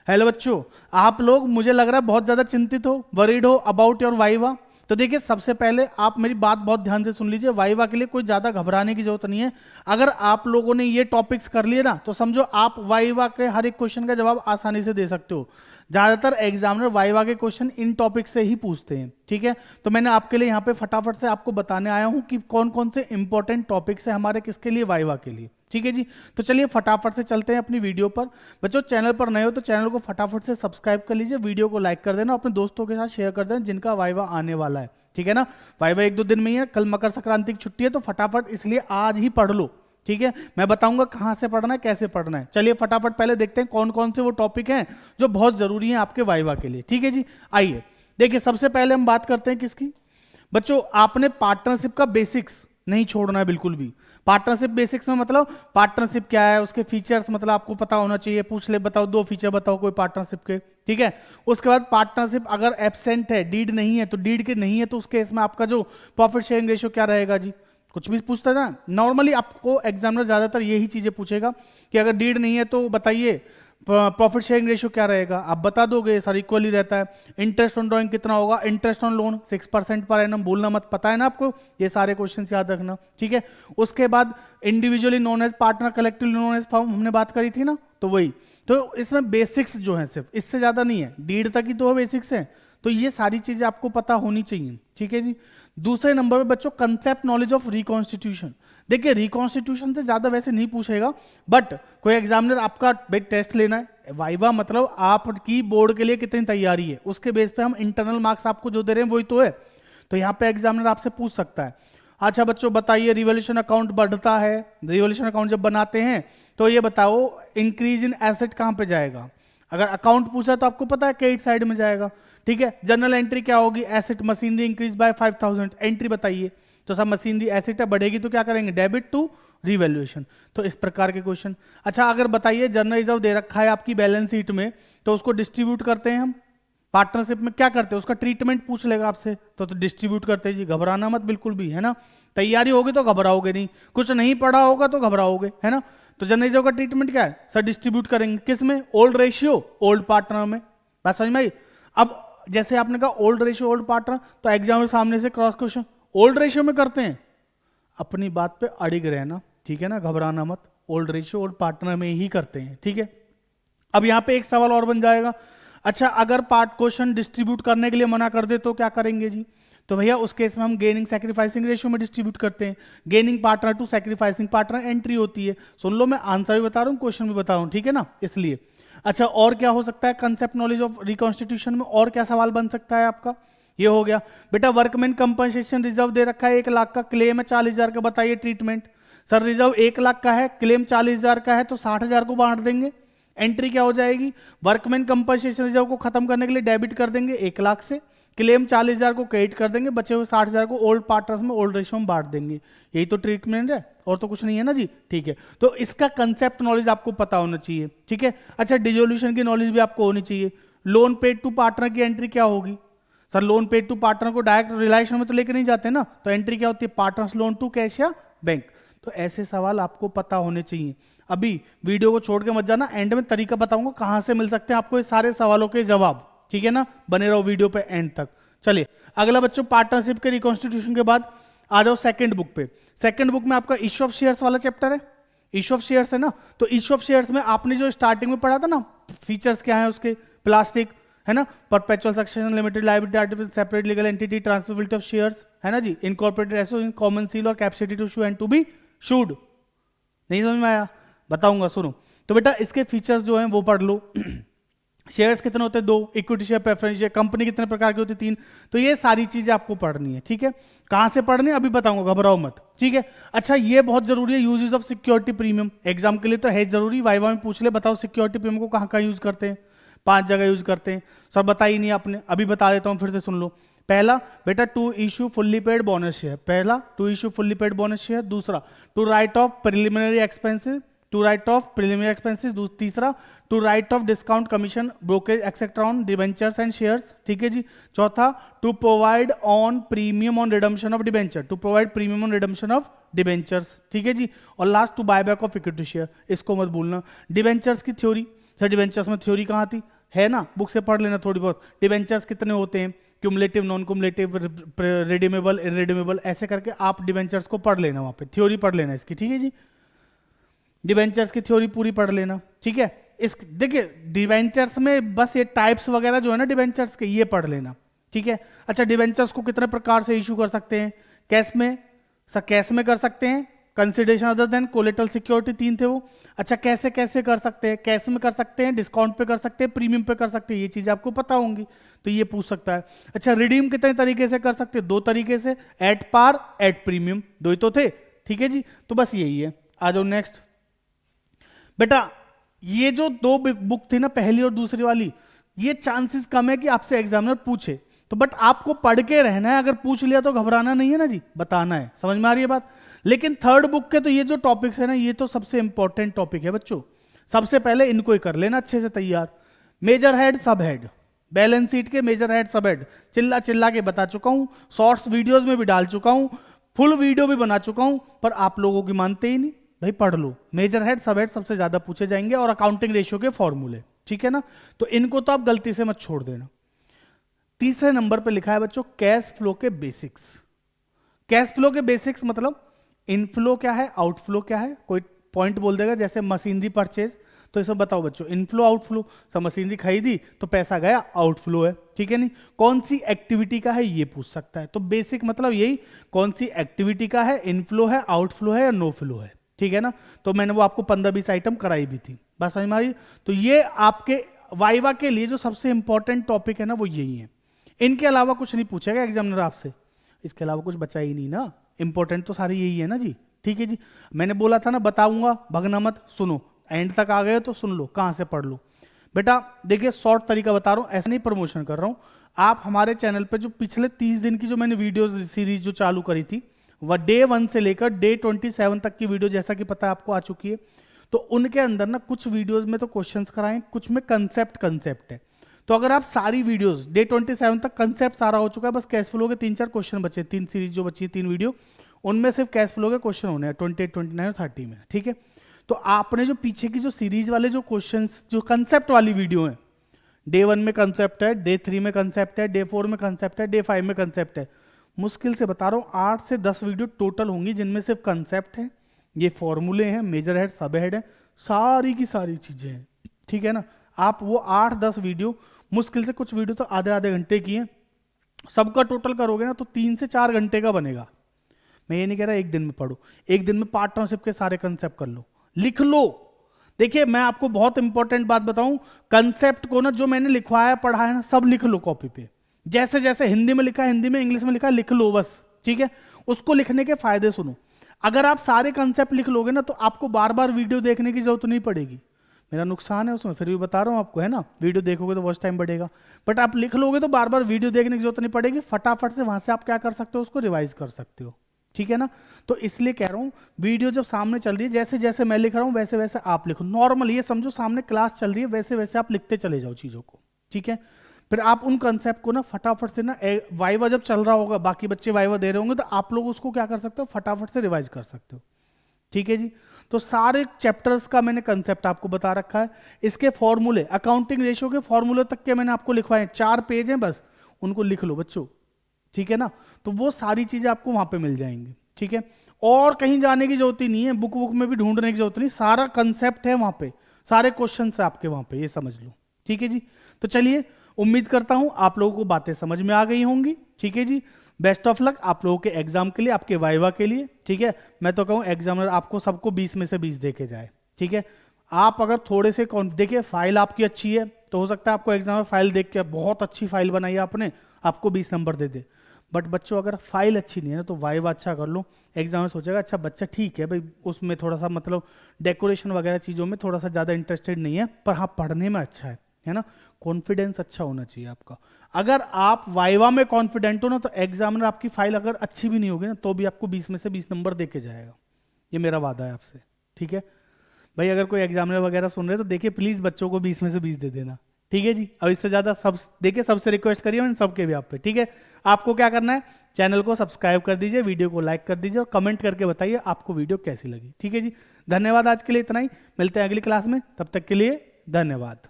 Hello बच्चों, आप लोग मुझे लग रहा है बहुत ज्यादा चिंतित हो, वरीड हो अबाउट योर वाइवा। तो देखिए, सबसे पहले आप मेरी बात बहुत ध्यान से सुन लीजिए। वाइवा के लिए कोई ज्यादा घबराने की जरूरत नहीं है। अगर आप लोगों ने ये टॉपिक्स कर लिए ना, तो समझो आप वाइवा के हर एक क्वेश्चन का जवाब आसानी से दे सकते हो। ज्यादातर एग्जामिनर वाइवा के क्वेश्चन इन टॉपिक से ही पूछते हैं, ठीक है। तो मैंने आपके लिए यहाँ पे फटाफट से आपको बताने आया हूँ कि कौन कौन से इंपॉर्टेंट टॉपिक्स है हमारे किसके लिए, वाइवा के लिए, ठीक है जी। तो चलिए फटाफट से चलते हैं अपनी वीडियो पर। बच्चों, चैनल पर नए हो तो चैनल को फटाफट से सब्सक्राइब कर लीजिए, वीडियो को लाइक कर देना, अपने दोस्तों के साथ शेयर कर देना जिनका वाइवा आने वाला है, ठीक है ना। वाइवा 1-2 दिन में ही है, कल मकर संक्रांति की छुट्टी है, तो फटाफट इसलिए आज ही पढ़ लो, ठीक है। मैं बताऊंगा कहां से पढ़ना है, कैसे पढ़ना है। चलिए फटाफट पहले देखते हैं कौन कौन से वो टॉपिक हैं जो बहुत जरूरी हैं आपके वाइवा के लिए, ठीक है जी। आइए देखिए, सबसे पहले हम बात करते हैं किसकी। बच्चों, आपने पार्टनरशिप का बेसिक्स नहीं छोड़ना है बिल्कुल भी। पार्टनरशिप बेसिक्स में मतलब पार्टनरशिप क्या है, उसके फीचर्स मतलब आपको पता होना चाहिए। पूछ ले, बताओ 2 फीचर बताओ कोई पार्टनरशिप के, ठीक है। उसके बाद पार्टनरशिप अगर एब्सेंट है, डीड नहीं है, तो डीड के नहीं है तो उस केस में आपका जो प्रॉफिट शेयरिंग रेशियो क्या रहेगा जी। कुछ भी पूछता है ना, नॉर्मली आपको एग्जामिनर ज्यादातर यही चीजें पूछेगा कि अगर डीड नहीं है तो बताइए प्रॉफिट शेयरिंग रेशियो क्या रहेगा, आप बता दोगे सर इक्वल ही रहता है। इंटरेस्ट ऑन ड्रॉइंग कितना होगा, interest on loan 6% per annum, भूलना मत, पता है ना आपको, ये सारे क्वेश्चन याद रखना, ठीक है। उसके बाद individually known as partner, collectively known as firm हमने बात करी थी ना, तो वही। तो इसमें बेसिक्स जो है सिर्फ, इससे ज्यादा नहीं है, डीड तक ही तो बेसिक्स है। तो ये सारी चीजें आपको पता होनी चाहिए, ठीक है जी। दूसरे नंबर पे बच्चों, कंसेप्ट नॉलेज ऑफ रिकॉन्स्टिट्यूशन। देखिए, रिकॉन्स्टिट्यूशन से ज्यादा वैसे नहीं पूछेगा, बट कोई एग्जामिनर आपका बिग टेस्ट लेना है, वाइवा मतलब आपकी बोर्ड के लिए कितनी तैयारी है, उसके बेस पे हम इंटरनल मार्क्स आपको जो दे रहे हैं वही तो है। तो यहाँ पे एग्जामिनर आपसे पूछ सकता है, अच्छा बच्चों बताइए, रिवोल्यूशन अकाउंट बढ़ता है, रिवोल्यूशन अकाउंट जब बनाते हैं तो ये बताओ इंक्रीज इन एसेट कहां पे जाएगा। अगर अकाउंट पूछा तो आपको पता है क्रेडिट साइड में जाएगा, ठीक है। जनरल एंट्री क्या होगी, asset machinery increase by 5000, entry बताइए। तो सब मशीनरी एसेट है, बढ़ेगी तो क्या करेंगे, डेबिट टू रिवैल्यूएशन। तो इस प्रकार के क्वेश्चन। अच्छा, अगर बताइए जनरल रिजर्व दे रखा है आपकी बैलेंस शीट में, तो उसको डिस्ट्रीब्यूट करते हैं हम। पार्टनरशिप में क्या करते हैं, उसका ट्रीटमेंट पूछ लेगा आपसे, तो डिस्ट्रीब्यूट करते हैं जी। घबराना मत बिल्कुल भी, है ना। तैयारी होगी तो घबराओगे नहीं, कुछ नहीं पढ़ा होगा तो घबराओगे, है ना। तो जनरल रिजर्व का ट्रीटमेंट क्या है सर, डिस्ट्रीब्यूट करेंगे किस में, ओल्ड रेशियो ओल्ड पार्टनर में। बात समझ में आई। अब जैसे आपने कहा ओल्ड रेशियो ओल्ड पार्टनर, तो एग्जाम में सामने से क्रॉस क्वेश्चन, ओल्ड रेशियो में करते हैं, अपनी बात पे अड़िग रहना, ठीक है ना, घबराना मत। ओल्ड रेशियो ओल्ड पार्टनर में ही करते हैं, ठीक है। अब यहां पे एक सवाल और बन जाएगा, अच्छा अगर पार्ट क्वेश्चन डिस्ट्रीब्यूट करने के लिए मना कर दे तो क्या करेंगे जी। तो भैया उस केस में हम गेनिंग सैक्रिफाइसिंग रेशियो में डिस्ट्रीब्यूट करते हैं। Gaining partner to sacrificing partner entry होती है। सुन लो, मैं आंसर भी बता रहा हूं, क्वेश्चन भी बता रहा हूं, ठीक है ना, इसलिए। अच्छा, और क्या हो सकता है कंसेप्ट नॉलेज ऑफ रिकॉन्स्टिट्यूशन में, और क्या सवाल बन सकता है आपका, ये हो गया बेटा। वर्कमैन कंपनसेशन रिजर्व दे रखा है 1 लाख का, क्लेम है 40,000 का, बताइए ट्रीटमेंट। सर रिजर्व 1 लाख का है, क्लेम 40,000 का है, तो 60,000 को बांट देंगे। एंट्री क्या हो जाएगी, वर्कमैन कंपनसेशन रिजर्व को खत्म करने के लिए डेबिट कर देंगे 1 लाख से, क्लेम 40,000 को क्रेडिट कर देंगे, बचे हुए 60,000 को ओल्ड पार्टनर्स में ओल्ड रेशियो में बांट देंगे। यही तो ट्रीटमेंट है, और तो कुछ नहीं है ना जी, ठीक है। तो इसका कंसेप्ट नॉलेज आपको पता होना चाहिए, ठीक है। अच्छा, डिसोल्यूशन की नॉलेज भी आपको होनी चाहिए। लोन पेड टू पार्टनर की एंट्री क्या होगी, sir loan paid to partner को डायरेक्ट रिलायशन में तो लेकर नहीं जाते ना, तो एंट्री क्या होती है, पार्टनर्स लोन टू कैश या बैंक। तो ऐसे सवाल आपको पता होने चाहिए। अभी वीडियो को छोड़ के मत जाना, एंड में तरीका बताऊंगा कहां से मिल सकते हैं आपको ये सारे सवालों के जवाब, ठीक है ना। बने रहो वीडियो पे एंड तक। चलिए अगला बच्चों, पार्टनरशिप के रिकॉन्स्टिट्यूशन के बाद आ जाओ सेकंड बुक पे। सेकंड बुक में आपका इश्यू ऑफ शेयर्स वाला चैप्टर है। इश्यू ऑफ शेयर्स है ना, तो इश्यू ऑफ शेयर्स में आपने जो स्टार्टिंग में पढ़ा था ना, फीचर्स क्या है उसके, प्लास्टिक है ना, perpetual succession, limited liability, separate legal entity, transferability of shares, है ना जी, incorporated association in common seal और capacity to sue and to be sued. नहीं समझ में आया, बताऊंगा सुनो। तो बेटा इसके फीचर्स जो हैं वो पढ़ लो। शेयर्स कितने होते हैं, 2, equity share, preference share, company कितने प्रकार की होती है, 3। तो ये सारी चीजें आपको पढ़नी है, ठीक है। कहां से पढ़नी है अभी बताऊंगा, घबराओ मत, ठीक है। अच्छा, ये बहुत जरूरी है, uses of security premium, exam के लिए तो है जरूरी, वाइवा में पूछ ले, बताओ सिक्योरिटी प्रीमियम को कहां कहां यूज करते हैं, 5 जगह यूज करते हैं। सर बताई नहीं आपने, अभी बता देता हूं, फिर से सुन लो। पहला बेटा, to issue fully paid bonus share, पहला to issue fully paid bonus share. दूसरा, to write off preliminary expenses, to write off preliminary expenses. तीसरा, to write off discount commission brokerage etcetera on debentures and shares, ठीक है जी। चौथा, to provide on premium on redemption of debenture, to provide premium on redemption of debentures, ठीक है जी। और last, to buyback of equity share, इसको मत भूलना। डिबेंचर्स की थ्योरी, सर डिबेंचर्स में थ्योरी कहाँ थी, है ना, बुक से पढ़ लेना थोड़ी बहुत। डिवेंचर्स कितने होते हैं, क्यूमुलेटिव, नॉन क्यूमुलेटिव, रिडीमेबल, इनरिडीमेबल, ऐसे करके आप डिवेंचर्स को पढ़ लेना, वहां पे थ्योरी पढ़ लेना इसकी, ठीक है जी। डिवेंचर्स की थ्योरी पूरी पढ़ लेना, ठीक है। इस देखिए डिवेंचर्स में बस ये टाइप्स वगैरह जो है ना डिवेंचर्स के, ये पढ़ लेना, ठीक है। अच्छा, डिवेंचर्स को कितने प्रकार से इशू कर सकते हैं, कैश में, कैश में कर सकते हैं, consideration other than collateral security, 3 थे वो। अच्छा, कैसे कैसे कर सकते हैं, कैश में कर सकते हैं, डिस्काउंट पे कर सकते हैं, प्रीमियम पे कर सकते हैं, ये चीज आपको पता होंगी, तो ये पूछ सकता है। अच्छा, रिडीम कितने तरीके से कर सकते हैं, 2 तरीके से, एट पार, एट प्रीमियम, 2 ही तो थे, ठीक है जी। तो बस यही है, आ जाओ नेक्स्ट। बेटा ये जो 2 बुक थी ना, पहली और दूसरी वाली, ये चांसेस कम है कि आपसे एग्जामिनर पूछे, तो बट आपको पढ़ के रहना है, अगर पूछ लिया तो घबराना नहीं है ना जी, बताना है, समझ में आ रही है बात। लेकिन थर्ड बुक के तो ये जो टॉपिक्स है ना, ये तो सबसे इंपॉर्टेंट टॉपिक है बच्चों, सबसे पहले इनको ही कर लेना अच्छे से तैयार। मेजर हेड, सब हेड, बैलेंस शीट के मेजर हेड, सब हेड, चिल्ला चिल्ला के बता चुका हूं, शॉर्ट्स वीडियोस में भी डाल चुका हूं, फुल वीडियो भी बना चुका हूं, पर आप लोगों की मानते ही नहीं। भाई पढ़ लो, मेजर हेड, सब हेड सबसे ज्यादा पूछे जाएंगे, और अकाउंटिंग रेशियो के फॉर्मूले, ठीक है ना। तो इनको तो आप गलती से मत छोड़ देना। तीसरे नंबर पे लिखा है बच्चों कैश फ्लो के बेसिक्स। कैश फ्लो के बेसिक्स मतलब इनफ्लो क्या है, आउटफ्लो क्या है, कोई पॉइंट बोल देगा, जैसे मशीनरी परचेज, तो इसमें बताओ बच्चों इनफ्लो आउटफ्लो, सब मशीनरी खरीदी तो पैसा गया, आउटफ्लो है, ठीक है नहीं। कौन सी एक्टिविटी का है ये पूछ सकता है, तो बेसिक मतलब यही, कौन सी एक्टिविटी का है, इनफ्लो है, आउटफ्लो है या नो फ्लो है, ठीक है ना। तो मैंने वो आपको 15-20 आइटम कराई भी थी, बस समझ में आ रही। तो ये आपके वाइवा के लिए जो सबसे इंपॉर्टेंट टॉपिक है ना, वो यही है। इनके अलावा कुछ नहीं पूछेगा एग्जामिनर आपसे, इसके अलावा कुछ बचा ही नहीं ना, इंपॉर्टेंट तो सारे यही है ना जी, ठीक है जी। मैंने बोला था ना बताऊंगा, भगना मत, सुनो, एंड तक आ गए तो सुन लो, कहां से पढ़ लो। बेटा देखिए शॉर्ट तरीका बता रहा हूं, ऐसा नहीं प्रमोशन कर रहा हूं। आप हमारे चैनल पे जो पिछले 30 दिन की जो मैंने वीडियो सीरीज जो चालू करी थी, वह डे 1 से लेकर डे 27 तक की वीडियो, जैसा कि पता है आपको, आ चुकी है। तो उनके अंदर ना कुछ वीडियोस में तो क्वेश्चंस कराएं, कुछ में कंसेप्ट है। तो अगर आप सारी वीडियोस डे 27 तक कंसेप्ट सारा हो चुका है, बस कैश फ्लो के 3-4 क्वेश्चन बचे, 3 सीरीज जो बची है, 3 वीडियो, उनमें सिर्फ कैश फ्लो के क्वेश्चन होने हैं 28, 29 और 30 में, ठीक है। तो आपने जो पीछे की जो सीरीज वाले जो क्वेश्चंस, जो कंसेप्ट वाली वीडियो है, डे 1 में कंसेप्ट है, डे 3 में कंसेप्ट है, डे 4 में कंसेप्ट है, डे 5 में कंसेप्ट है, मुश्किल से बता रहा हूं 8 से 10 वीडियो टोटल होंगी जिनमें सिर्फ कंसेप्ट है, ये फॉर्मूले हैं, मेजर हेड, सब हेड है, सारी की सारी चीजें हैं, ठीक है ना। आप वो 8-10 वीडियो, मुश्किल से कुछ वीडियो तो आधे घंटे की है, सबका टोटल करोगे ना तो 3 से 4 घंटे का बनेगा। मैं ये नहीं कह रहा एक दिन में पढ़ो, एक दिन में पार्टनरशिप के सारे कंसेप्ट कर लो, लिख लो। देखिए मैं आपको बहुत इंपॉर्टेंट बात बताऊं, कंसेप्ट को ना जो मैंने लिखवाया पढ़ाया ना, सब लिख लो कॉपी पे, जैसे जैसे हिंदी में लिखा है हिंदी में, इंग्लिश में लिखा है लिख लो बस, ठीक है। उसको लिखने के फायदे सुनो, अगर आप सारे कंसेप्ट लिख लोगे ना तो आपको बार बार वीडियो देखने की जरूरत नहीं पड़ेगी। मेरा नुकसान है उसमें, फिर भी बता रहा हूं आपको, है ना, वीडियो देखोगे तो वॉच टाइम बढ़ेगा, बट आप लिख लोगे तो बार बार वीडियो देखने की जरूरत नहीं पड़ेगी, फटाफट से वहां से आप क्या कर सकते हो, उसको रिवाइज कर सकते हो, ठीक है ना। तो इसलिए कह रहा हूं वीडियो जब सामने चल रही है, जैसे जैसे मैं लिख रहा हूं वैसे वैसे आप लिखो, नॉर्मल ये समझो सामने क्लास चल रही है, वैसे वैसे आप लिखते चले जाओ चीजों को, ठीक है। फिर आप उन कंसेप्ट को ना फटाफट से ना, वाइवा जब चल रहा होगा, बाकी बच्चे वाइवा दे रहे होंगे, तो आप लोग उसको क्या कर सकते हो, फटाफट से रिवाइज कर सकते हो, ठीक है जी। तो सारे चैप्टर्स का मैंने कंसेप्ट आपको बता रखा है, इसके फॉर्मूले, अकाउंटिंग रेशियो के फॉर्मूले तक के मैंने आपको लिखवाए, 4 पेज हैं बस, उनको लिख लो बच्चों, ठीक है ना। तो वो सारी चीजें आपको वहां पे मिल जाएंगी, ठीक है। और कहीं जाने की जरूरत ही नहीं है, बुक में भी ढूंढने की जरूरत नहीं, सारा कंसेप्ट है वहां पे, सारे क्वेश्चन है आपके वहां पे, ये समझ लो, ठीक है जी। तो चलिए, उम्मीद करता हूं आप लोगों को बातें समझ में आ गई होंगी, ठीक है जी। बेस्ट ऑफ लक आप लोगों के एग्जाम के लिए, आपके वाइवा के लिए, ठीक है। मैं तो कहूं एग्जामिनर आपको सबको 20 में से 20 देके जाए, ठीक है। आप अगर थोड़े से देखिए फाइल आपकी अच्छी है तो हो सकता है आपको एग्जाम में फाइल देख के, बहुत अच्छी फाइल बनाई है आपने, आपको 20 नंबर दे दे। बट बच्चों अगर फाइल अच्छी नहीं है ना तो वाइवा अच्छा कर लो, एग्जाम में सोचेगा अच्छा बच्चा ठीक है भाई, उसमें थोड़ा सा मतलब डेकोरेशन वगैरह चीज़ों में थोड़ा सा ज़्यादा इंटरेस्टेड नहीं है, पर हाँ पढ़ने में अच्छा है ना। कॉन्फिडेंस अच्छा होना चाहिए आपका। अगर आप वाइवा में कॉन्फिडेंट हो ना तो एग्जामिनर आपकी फाइल अगर अच्छी भी नहीं होगी ना तो भी आपको 20 में से 20 नंबर दे के जाएगा, ये मेरा वादा है आपसे, ठीक है भाई। अगर कोई एग्जामिनर वगैरह सुन रहे तो देखिए प्लीज बच्चों को 20 में से 20 दे देना, ठीक है जी। अब इससे ज्यादा सब देखिए, सबसे रिक्वेस्ट करिए मैंने सबके भी आप पे, ठीक है। आपको क्या करना है, चैनल को सब्सक्राइब कर दीजिए, वीडियो को लाइक कर दीजिए और कमेंट करके बताइए आपको वीडियो कैसी लगी, ठीक है जी। धन्यवाद, आज के लिए इतना ही, मिलते हैं अगली क्लास में, तब तक के लिए धन्यवाद।